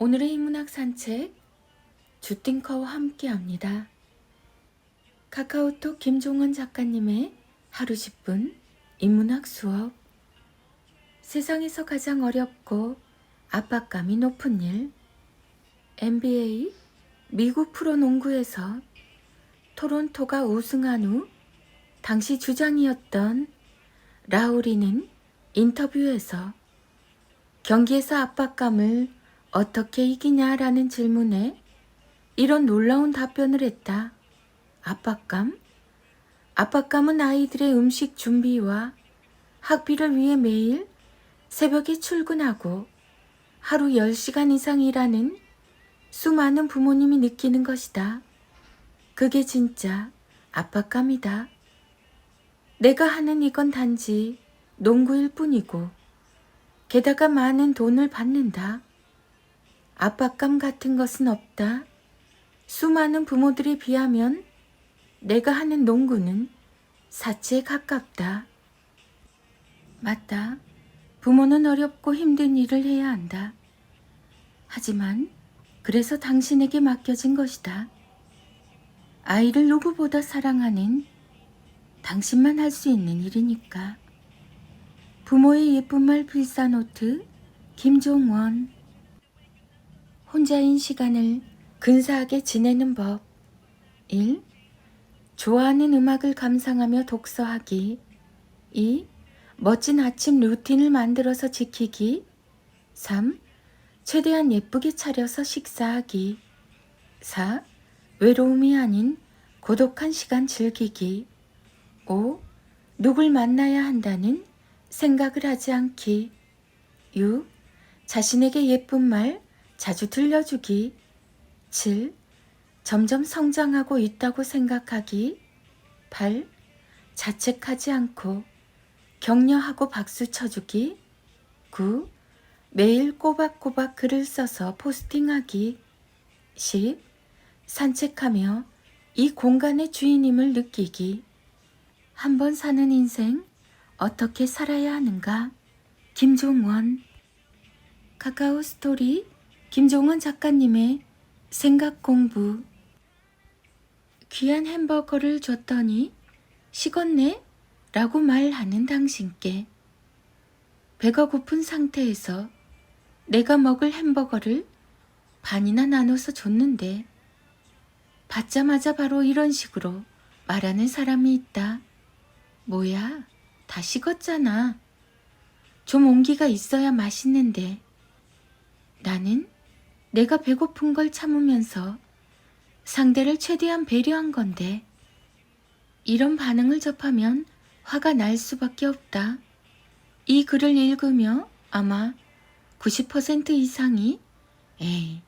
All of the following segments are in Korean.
오늘의 인문학 산책 주띵커와 함께합니다. 카카오톡 김종원 작가님의 하루 10분 인문학 수업. 세상에서 가장 어렵고 압박감이 높은 일. NBA 미국 프로농구에서 토론토가 우승한 후 당시 주장이었던 라우리는 인터뷰에서 경기에서 압박감을 어떻게 이기냐라는 질문에 이런 놀라운 답변을 했다. 압박감은 아이들의 음식 준비와 학비를 위해 매일 새벽에 출근하고 하루 10시간 이상 일하는 수많은 부모님이 느끼는 것이다. 그게 진짜 압박감이다. 내가 하는 이건 단지 농구일 뿐이고 게다가 많은 돈을 받는다. 압박감 같은 것은 없다. 수많은 부모들에 비하면 내가 하는 농구는 사치에 가깝다. 맞다. 부모는 어렵고 힘든 일을 해야 한다. 하지만 그래서 당신에게 맡겨진 것이다. 아이를 누구보다 사랑하는 당신만 할 수 있는 일이니까. 부모의 예쁜 말 필사노트 김종원. 혼자인 시간을 근사하게 지내는 법. 1. 좋아하는 음악을 감상하며 독서하기. 2. 멋진 아침 루틴을 만들어서 지키기. 3. 최대한 예쁘게 차려서 식사하기. 4. 외로움이 아닌 고독한 시간 즐기기. 5. 누굴 만나야 한다는 생각을 하지 않기. 6. 자신에게 예쁜 말 자주 들려주기. 7. 점점 성장하고 있다고 생각하기. 8. 자책하지 않고 격려하고 박수 쳐주기. 9. 매일 꼬박꼬박 글을 써서 포스팅하기. 10. 산책하며 이 공간의 주인임을 느끼기. 한 번 사는 인생 어떻게 살아야 하는가? 김종원. 카카오 스토리 김종원 작가님의 생각 공부. 귀한 햄버거를 줬더니 식었네? 라고 말하는 당신께 배가 고픈 상태에서 내가 먹을 햄버거를 반이나 나눠서 줬는데 받자마자 바로 이런 식으로 말하는 사람이 있다. 뭐야, 다 식었잖아. 좀 온기가 있어야 맛있는데. 나는 내가 배고픈 걸 참으면서 상대를 최대한 배려한 건데 이런 반응을 접하면 화가 날 수밖에 없다. 이 글을 읽으며 아마 90% 이상이 에이,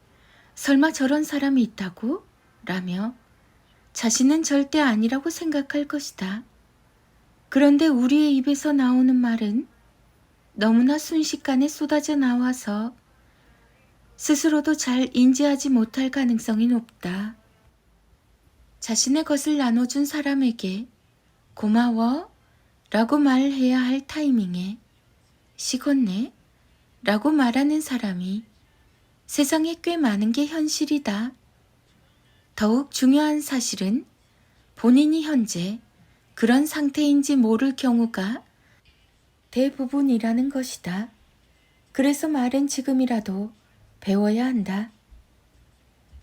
설마 저런 사람이 있다고? 라며 자신은 절대 아니라고 생각할 것이다. 그런데 우리의 입에서 나오는 말은 너무나 순식간에 쏟아져 나와서 스스로도 잘 인지하지 못할 가능성이 높다. 자신의 것을 나눠준 사람에게 고마워 라고 말해야 할 타이밍에 식었네 라고 말하는 사람이 세상에 꽤 많은 게 현실이다. 더욱 중요한 사실은 본인이 현재 그런 상태인지 모를 경우가 대부분이라는 것이다. 그래서 말은 지금이라도 배워야 한다.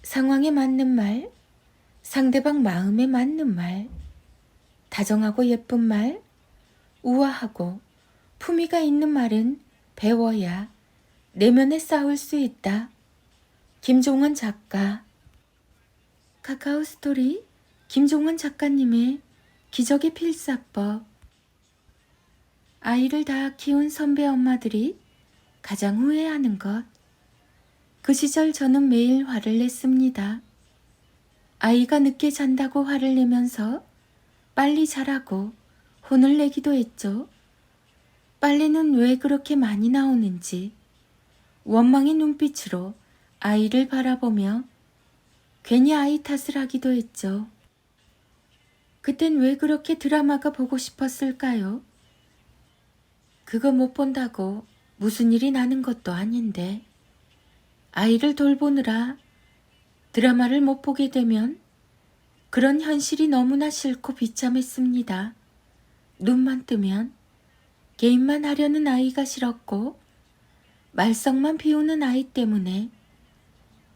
상황에 맞는 말, 상대방 마음에 맞는 말, 다정하고 예쁜 말, 우아하고 품위가 있는 말은 배워야 내면에 쌓을 수 있다. 김종원 작가. 카카오 스토리 김종원 작가님의 기적의 필사법. 아이를 다 키운 선배 엄마들이 가장 후회하는 것. 그 시절 저는 매일 화를 냈습니다. 아이가 늦게 잔다고 화를 내면서 빨리 자라고 혼을 내기도 했죠. 빨래는 왜 그렇게 많이 나오는지 원망의 눈빛으로 아이를 바라보며 괜히 아이 탓을 하기도 했죠. 그땐 왜 그렇게 드라마가 보고 싶었을까요? 그거 못 본다고 무슨 일이 나는 것도 아닌데. 아이를 돌보느라 드라마를 못 보게 되면 그런 현실이 너무나 싫고 비참했습니다. 눈만 뜨면 게임만 하려는 아이가 싫었고 말썽만 피우는 아이 때문에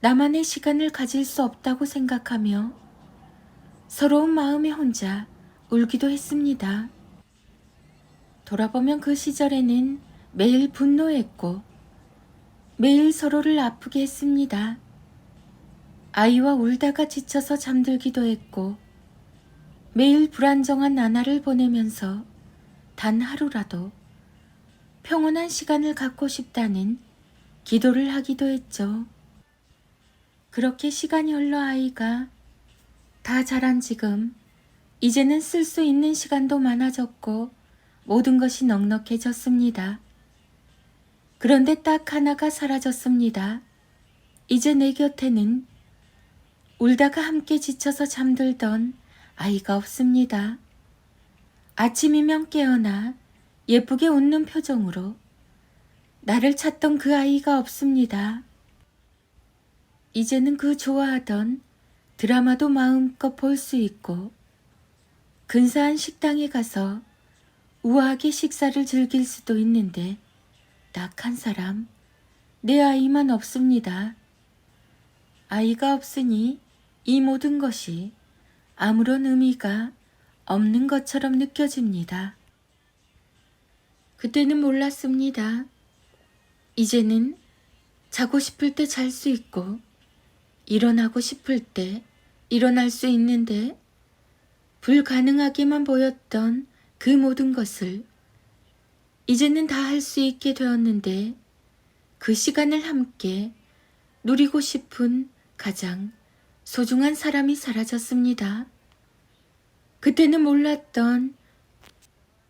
나만의 시간을 가질 수 없다고 생각하며 서러운 마음에 혼자 울기도 했습니다. 돌아보면 그 시절에는 매일 분노했고 매일 서로를 아프게 했습니다. 아이와 울다가 지쳐서 잠들기도 했고 매일 불안정한 나날을 보내면서 단 하루라도 평온한 시간을 갖고 싶다는 기도를 하기도 했죠. 그렇게 시간이 흘러 아이가 다 자란 지금 이제는 쓸 수 있는 시간도 많아졌고 모든 것이 넉넉해졌습니다. 그런데 딱 하나가 사라졌습니다. 이제 내 곁에는 울다가 함께 지쳐서 잠들던 아이가 없습니다. 아침이면 깨어나 예쁘게 웃는 표정으로 나를 찾던 그 아이가 없습니다. 이제는 그 좋아하던 드라마도 마음껏 볼 수 있고 근사한 식당에 가서 우아하게 식사를 즐길 수도 있는데 딱 한 사람, 내 아이만 없습니다. 아이가 없으니 이 모든 것이 아무런 의미가 없는 것처럼 느껴집니다. 그때는 몰랐습니다. 이제는 자고 싶을 때 잘 수 있고 일어나고 싶을 때 일어날 수 있는데 불가능하게만 보였던 그 모든 것을 이제는 다 할 수 있게 되었는데 그 시간을 함께 누리고 싶은 가장 소중한 사람이 사라졌습니다. 그때는 몰랐던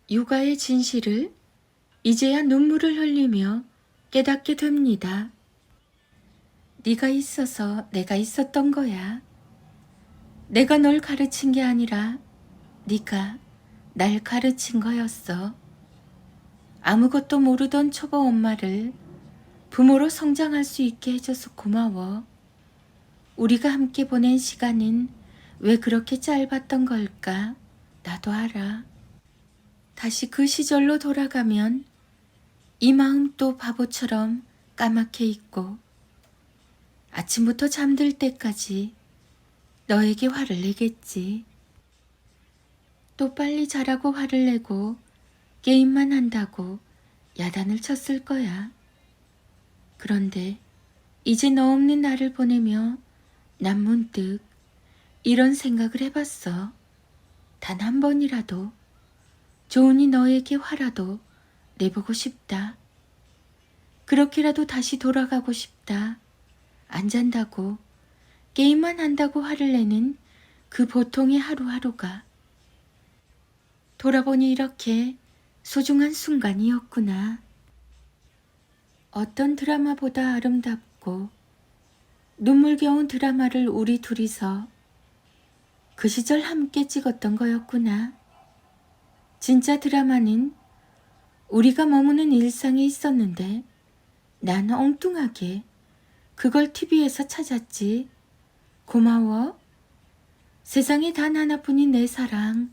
육아의 진실을 이제야 눈물을 흘리며 깨닫게 됩니다. 네가 있어서 내가 있었던 거야. 내가 널 가르친 게 아니라 네가 날 가르친 거였어. 아무것도 모르던 초보 엄마를 부모로 성장할 수 있게 해줘서 고마워. 우리가 함께 보낸 시간은 왜 그렇게 짧았던 걸까? 나도 알아. 다시 그 시절로 돌아가면 이 마음 또 바보처럼 까맣게 있고 아침부터 잠들 때까지 너에게 화를 내겠지. 또 빨리 자라고 화를 내고 게임만 한다고 야단을 쳤을 거야. 그런데 이제 너 없는 나를 보내며 난 문득 이런 생각을 해봤어. 단 한 번이라도 좋으니 너에게 화라도 내보고 싶다. 그렇게라도 다시 돌아가고 싶다. 안 잔다고 게임만 한다고 화를 내는 그 보통의 하루하루가 돌아보니 이렇게 소중한 순간이었구나. 어떤 드라마보다 아름답고 눈물겨운 드라마를 우리 둘이서 그 시절 함께 찍었던 거였구나. 진짜 드라마는 우리가 머무는 일상이 있었는데 난 엉뚱하게 그걸 TV에서 찾았지. 고마워. 세상에 단 하나뿐인 내 사랑.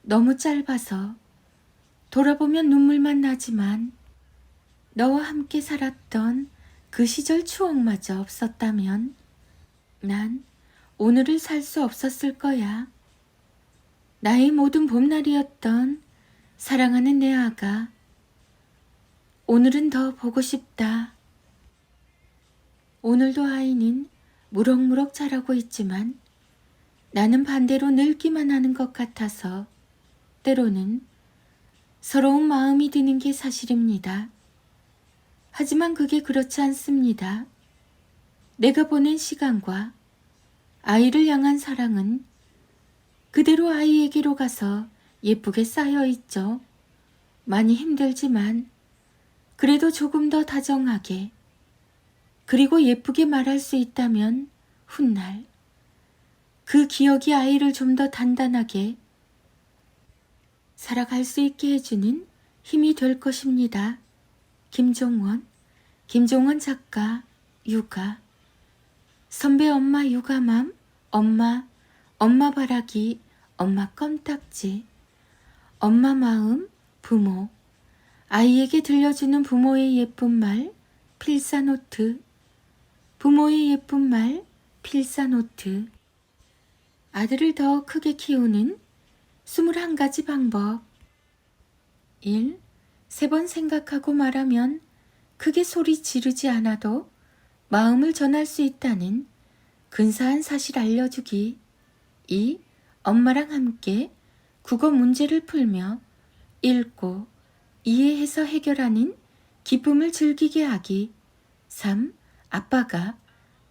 너무 짧아서 돌아보면 눈물만 나지만 너와 함께 살았던 그 시절 추억마저 없었다면 난 오늘을 살 수 없었을 거야. 나의 모든 봄날이었던 사랑하는 내 아가. 오늘은 더 보고 싶다. 오늘도 아이는 무럭무럭 자라고 있지만 나는 반대로 늙기만 하는 것 같아서 때로는 서러운 마음이 드는 게 사실입니다. 하지만 그게 그렇지 않습니다. 내가 보낸 시간과 아이를 향한 사랑은 그대로 아이에게로 가서 예쁘게 쌓여 있죠. 많이 힘들지만 그래도 조금 더 다정하게 그리고 예쁘게 말할 수 있다면 훗날 그 기억이 아이를 좀 더 단단하게 살아갈 수 있게 해주는 힘이 될 것입니다. 김종원 작가. 육아. 선배 엄마 육아맘, 엄마, 엄마 바라기, 엄마 껌딱지. 엄마 마음, 부모. 아이에게 들려주는 부모의 예쁜 말, 필사노트. 부모의 예쁜 말, 필사노트. 아들을 더 크게 키우는 21가지 방법. 1. 3번 생각하고 말하면 크게 소리 지르지 않아도 마음을 전할 수 있다는 근사한 사실 알려주기. 2. 엄마랑 함께 국어 문제를 풀며 읽고 이해해서 해결하는 기쁨을 즐기게 하기. 3. 아빠가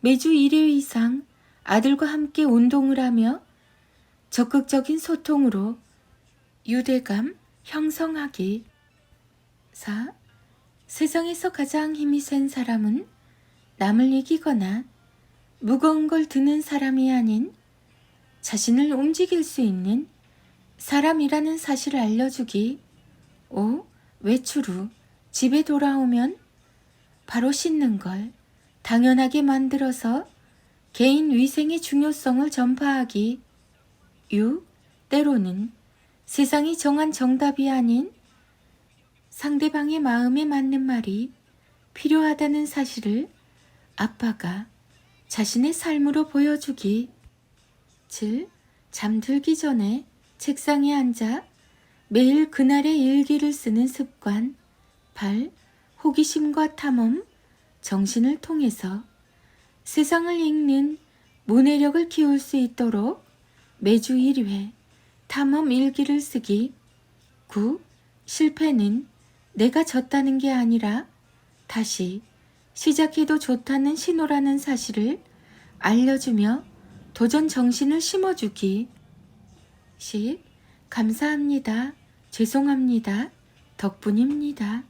매주 1회 이상 아들과 함께 운동을 하며 적극적인 소통으로 유대감 형성하기. 4. 세상에서 가장 힘이 센 사람은 남을 이기거나 무거운 걸 드는 사람이 아닌 자신을 움직일 수 있는 사람이라는 사실을 알려주기. 5. 외출 후 집에 돌아오면 바로 씻는 걸 당연하게 만들어서 개인 위생의 중요성을 전파하기. 6. 때로는 세상이 정한 정답이 아닌 상대방의 마음에 맞는 말이 필요하다는 사실을 아빠가 자신의 삶으로 보여주기. 7. 잠들기 전에 책상에 앉아 매일 그날의 일기를 쓰는 습관. 8. 호기심과 탐험, 정신을 통해서 세상을 읽는 문해력을 키울 수 있도록 매주 1회 탐험 일기를 쓰기. 9. 실패는 내가 졌다는 게 아니라 다시 시작해도 좋다는 신호라는 사실을 알려주며 도전 정신을 심어주기. 10. 감사합니다. 죄송합니다. 덕분입니다.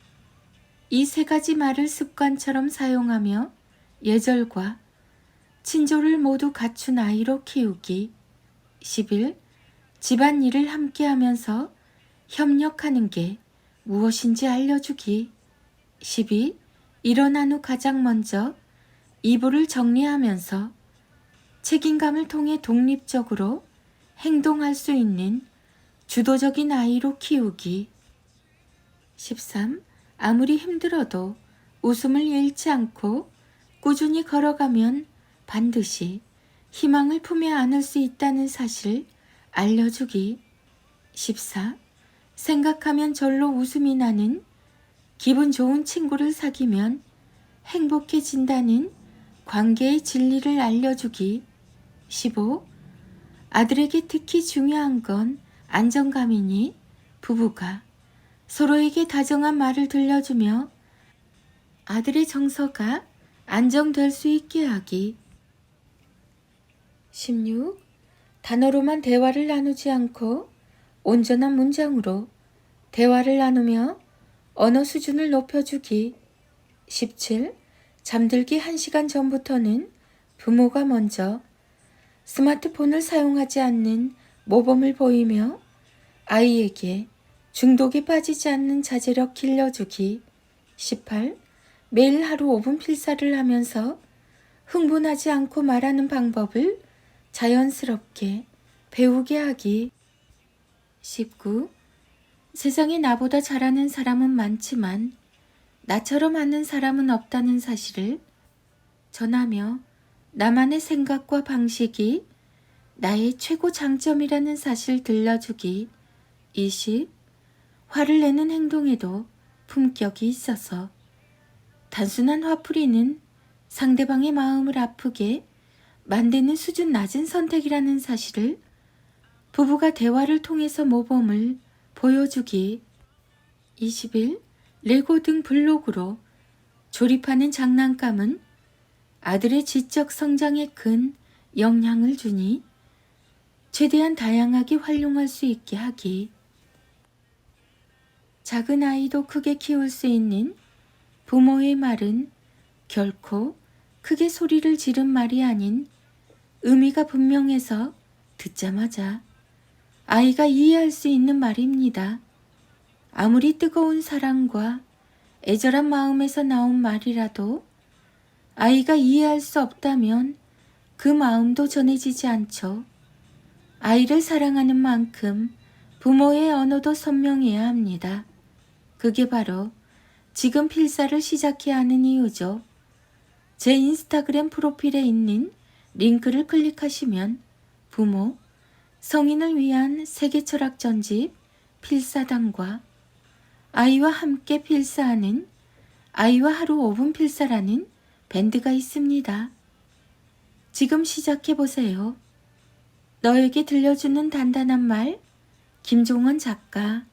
이 3가지 말을 습관처럼 사용하며 예절과 친조를 모두 갖춘 아이로 키우기. 11. 집안일을 함께 하면서 협력하는 게 무엇인지 알려주기. 12. 일어난 후 가장 먼저 이불을 정리하면서 책임감을 통해 독립적으로 행동할 수 있는 주도적인 아이로 키우기. 13. 아무리 힘들어도 웃음을 잃지 않고 꾸준히 걸어가면 반드시 희망을 품에 안을 수 있다는 사실 알려주기. 14. 생각하면 절로 웃음이 나는 기분 좋은 친구를 사귀면 행복해진다는 관계의 진리를 알려주기. 15. 아들에게 특히 중요한 건 안정감이니 부부가 서로에게 다정한 말을 들려주며 아들의 정서가 안정될 수 있게 하기. 16. 단어로만 대화를 나누지 않고 온전한 문장으로 대화를 나누며 언어 수준을 높여주기. 17. 잠들기 1시간 전부터는 부모가 먼저 스마트폰을 사용하지 않는 모범을 보이며 아이에게 중독에 빠지지 않는 자제력 길러주기. 18. 매일 하루 5분 필사를 하면서 흥분하지 않고 말하는 방법을 자연스럽게 배우게 하기. 19. 세상에 나보다 잘하는 사람은 많지만 나처럼 하는 사람은 없다는 사실을 전하며 나만의 생각과 방식이 나의 최고 장점이라는 사실 들려주기. 20. 화를 내는 행동에도 품격이 있어서 단순한 화풀이는 상대방의 마음을 아프게 만드는 수준 낮은 선택이라는 사실을 부부가 대화를 통해서 모범을 보여주기. 21. 레고 등 블록으로 조립하는 장난감은 아들의 지적 성장에 큰 영향을 주니 최대한 다양하게 활용할 수 있게 하기. 작은 아이도 크게 키울 수 있는 부모의 말은 결코 크게 소리를 지른 말이 아닌 의미가 분명해서 듣자마자 아이가 이해할 수 있는 말입니다. 아무리 뜨거운 사랑과 애절한 마음에서 나온 말이라도 아이가 이해할 수 없다면 그 마음도 전해지지 않죠. 아이를 사랑하는 만큼 부모의 언어도 선명해야 합니다. 그게 바로 지금 필사를 시작해야 하는 이유죠. 제 인스타그램 프로필에 있는 링크를 클릭하시면 부모, 성인을 위한 세계 철학 전집 필사단과 아이와 함께 필사하는 아이와 하루 5분 필사라는 밴드가 있습니다. 지금 시작해보세요. 너에게 들려주는 단단한 말, 김종원 작가.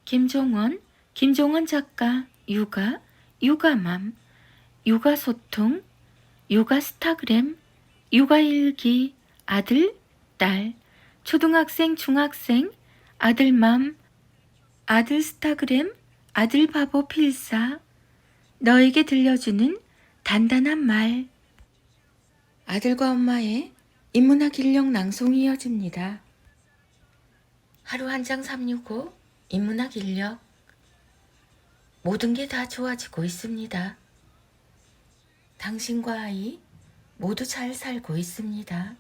김종원 작가, 육아, 육아맘, 육아소통, 육아스타그램, 육아일기, 아들, 딸, 초등학생, 중학생, 아들맘, 아들스타그램, 아들바보 필사, 너에게 들려주는 단단한 말. 아들과 엄마의 인문학 인력 낭송이 이어집니다. 하루 한 장 365 인문학 인력. 모든 게 다 좋아지고 있습니다. 당신과 아이 모두 잘 살고 있습니다.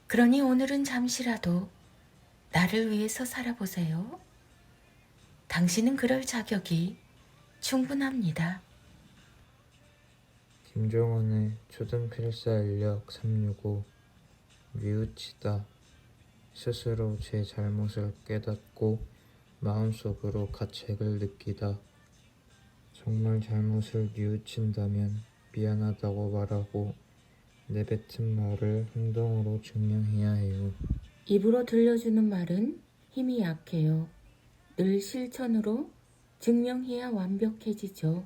그러니 오늘은 잠시라도 나를 위해서 살아보세요. 당신은 그럴 자격이 충분합니다. 김종원의 초등필사 인력 365. 뉘우치다. 스스로 제 잘못을 깨닫고 마음속으로 가책을 느끼다. 정말 잘못을 뉘우친다면 미안하다고 말하고 내뱉은 말을 행동으로 증명해야 해요. 입으로 들려주는 말은 힘이 약해요. 늘 실천으로 증명해야 완벽해지죠.